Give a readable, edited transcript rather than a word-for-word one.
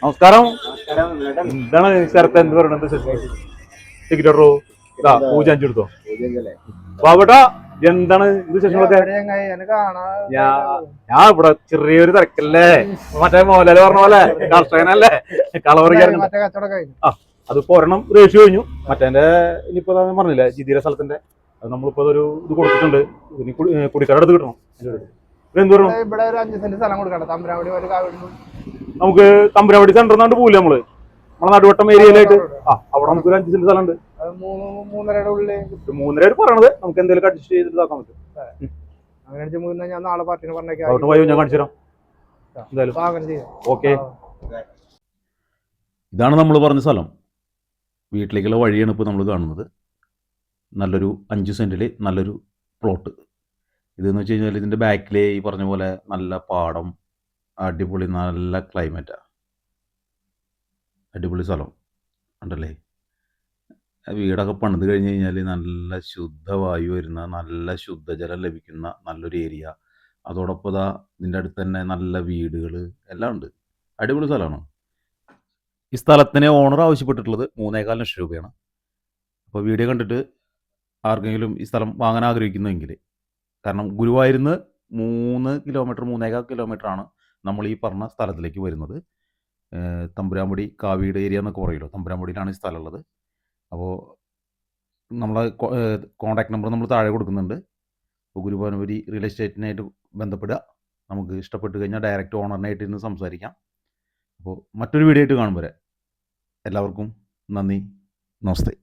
നമസ്കാരം. എന്താണ് സ്ഥലത്ത് എന്ത് പറയണത്? ടിക്കറ്റ് ഇടറോ? ഇതാ പൂജ അഞ്ചെടുത്തോ ബാബട്ടാ. എന്താണ് ഇത് വിശേഷങ്ങളൊക്കെ? ഞാൻ ഇവിടെ ചെറിയൊരു തിരക്കല്ലേ, മറ്റേ മോഹൻലാൽ പറഞ്ഞ പോലെ കർഷകനല്ലേ, കളവറിക്കാരൻ. ആ അതിപ്പോ ഒരെണ്ണം റേഷ്യോ കഴിഞ്ഞു. മറ്റേ ഇനിയിപ്പോ പറഞ്ഞില്ലേ ജിതിയുടെ സ്ഥലത്തിന്റെ, അത് നമ്മളിപ്പോ ഒരു ഇത് കൊടുത്തിട്ടുണ്ട്. ഇനി കുടിക്കാരുടെ അടുത്ത് കിട്ടണം. ഇവിടെ ഒരു 5 സെന്റ് സ്ഥലം കൊടുക്കണം. നമുക്ക് തമ്പുരാവടി സെന്ററിനാണ്ട് പോവില്ല നമ്മള്, നമ്മളെ നടുവട്ടം ഏരിയയിലായിട്ട്. അവിടെ നമുക്കൊരു 5 സെന്റ് സ്ഥലം ഉണ്ട്. 3.5 പറയണത്. നമുക്ക് എന്തെങ്കിലും അഡ്ജസ്റ്റ് ചെയ്തിട്ട് ഇതാക്കാൻ പറ്റും. ഞാൻ നാളെ പാർട്ടിനെ ഞാൻ കാണിച്ചു തരാം എന്തായാലും. ഓക്കെ, ഇതാണ് നമ്മൾ പറഞ്ഞ സ്ഥലം. വീട്ടിലേക്കുള്ള വഴിയാണ് ഇപ്പോൾ നമ്മൾ കാണുന്നത്. നല്ലൊരു 5 സെന്റിൽ നല്ലൊരു പ്ലോട്ട്. ഇതെന്ന് വെച്ച് കഴിഞ്ഞാൽ ഇതിൻ്റെ ബാക്കിൽ ഈ പറഞ്ഞ പോലെ നല്ല പാടം, അടിപൊളി നല്ല ക്ലൈമറ്റാണ്, അടിപൊളി സ്ഥലം ഉണ്ടല്ലേ. വീടൊക്കെ പണിത് കഴിഞ്ഞ് കഴിഞ്ഞാൽ നല്ല ശുദ്ധവായു വരുന്ന, നല്ല ശുദ്ധജലം ലഭിക്കുന്ന നല്ലൊരു ഏരിയ. അതോടൊപ്പം ഇതാ ഇതിൻ്റെ അടുത്ത് തന്നെ നല്ല വീടുകൾ എല്ലാം ഉണ്ട്. അടിപൊളി സ്ഥലമാണ്. ഈ സ്ഥലത്തിന് ഓണർ ആവശ്യപ്പെട്ടിട്ടുള്ളത് 3.25 ലക്ഷം രൂപയാണ്. അപ്പോൾ വീഡിയോ കണ്ടിട്ട് ആർക്കെങ്കിലും ഈ സ്ഥലം വാങ്ങാൻ ആഗ്രഹിക്കുന്നുവെങ്കിൽ, കാരണം ഗുരുവായൂരിന്ന് 3 കിലോമീറ്റർ 3.25 കിലോമീറ്ററാണ് നമ്മൾ ഈ പറഞ്ഞ സ്ഥലത്തിലേക്ക് വരുന്നത്. തമ്പുരാമ്പടി കാവീട് ഏരിയ എന്നൊക്കെ പറയുമല്ലോ, തമ്പുരാമ്പടിയിലാണ് ഈ സ്ഥലമുള്ളത്. അപ്പോൾ നമ്മളെ കോൺടാക്ട് നമ്പർ നമ്മൾ താഴെ കൊടുക്കുന്നുണ്ട്. അപ്പോൾ ഗുരുവായൂരി റിയൽ എസ്റ്റേറ്റിനായിട്ട് ബന്ധപ്പെടുക. നമുക്ക് ഇഷ്ടപ്പെട്ട് കഴിഞ്ഞാൽ ഡയറക്റ്റ് ഓണറിനായിട്ട് ഇന്ന് സംസാരിക്കാം. അപ്പോൾ മറ്റൊരു വീഡിയോ ആയിട്ട് കാണും വരെ എല്ലാവർക്കും നന്ദി, നമസ്തേ.